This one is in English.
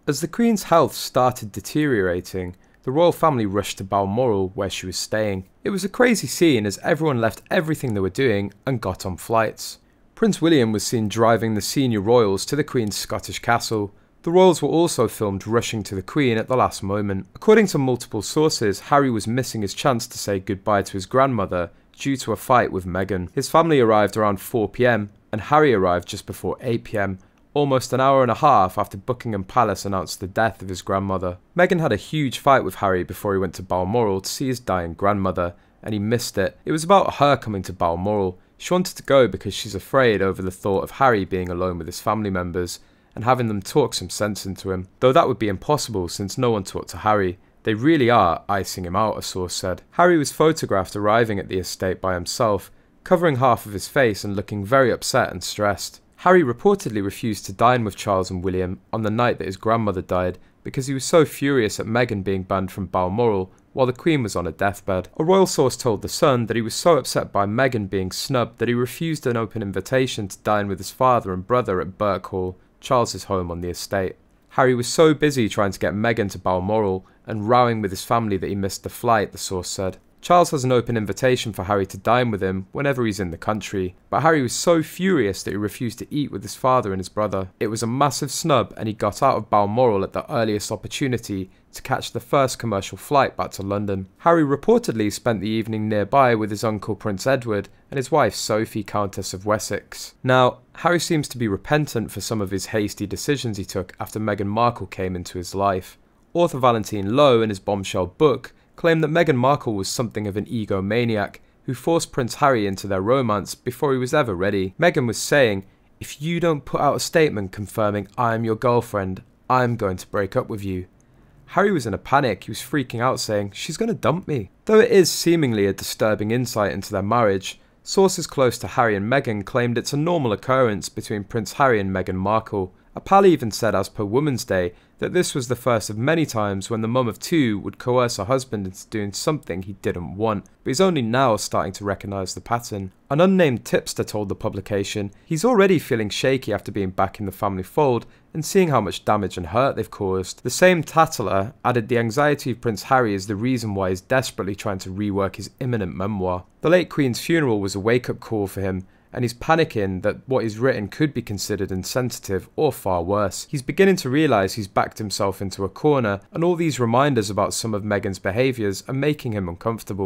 As the Queen's health started deteriorating, the royal family rushed to Balmoral, where she was staying. It was a crazy scene as everyone left everything they were doing and got on flights. Prince William was seen driving the senior royals to the Queen's Scottish castle. The royals were also filmed rushing to the Queen at the last moment. According to multiple sources, Harry was missing his chance to say goodbye to his grandmother due to a fight with Meghan. His family arrived around 4 PM and Harry arrived just before 8 PM. Almost an hour and a half after Buckingham Palace announced the death of his grandmother. Meghan had a huge fight with Harry before he went to Balmoral to see his dying grandmother, and he missed it. It was about her coming to Balmoral. She wanted to go because she's afraid over the thought of Harry being alone with his family members and having them talk some sense into him. Though that would be impossible since no one talked to Harry. They really are icing him out, a source said. Harry was photographed arriving at the estate by himself, covering half of his face and looking very upset and stressed. Harry reportedly refused to dine with Charles and William on the night that his grandmother died because he was so furious at Meghan being banned from Balmoral while the Queen was on a deathbed. A royal source told The Sun that he was so upset by Meghan being snubbed that he refused an open invitation to dine with his father and brother at Birkhall, Charles's home on the estate. Harry was so busy trying to get Meghan to Balmoral and rowing with his family that he missed the flight, the source said. Charles has an open invitation for Harry to dine with him whenever he's in the country, but Harry was so furious that he refused to eat with his father and his brother. It was a massive snub and he got out of Balmoral at the earliest opportunity to catch the first commercial flight back to London. Harry reportedly spent the evening nearby with his uncle Prince Edward and his wife Sophie, Countess of Wessex. Now, Harry seems to be repentant for some of his hasty decisions he took after Meghan Markle came into his life. Author Valentine Lowe, in his bombshell book, claimed that Meghan Markle was something of an egomaniac who forced Prince Harry into their romance before he was ever ready. Meghan was saying, "If you don't put out a statement confirming I am your girlfriend, I'm going to break up with you." Harry was in a panic. He was freaking out saying, "She's going to dump me." Though it is seemingly a disturbing insight into their marriage, sources close to Harry and Meghan claimed it's a normal occurrence between Prince Harry and Meghan Markle. A pal even said, as per Women's Day, that this was the first of many times when the mum of two would coerce her husband into doing something he didn't want, but he's only now starting to recognise the pattern. An unnamed tipster told the publication he's already feeling shaky after being back in the family fold and seeing how much damage and hurt they've caused. The same tattler added the anxiety of Prince Harry is the reason why he's desperately trying to rework his imminent memoir. The late Queen's funeral was a wake-up call for him, and he's panicking that what he's written could be considered insensitive or far worse. He's beginning to realise he's backed himself into a corner, and all these reminders about some of Meghan's behaviours are making him uncomfortable.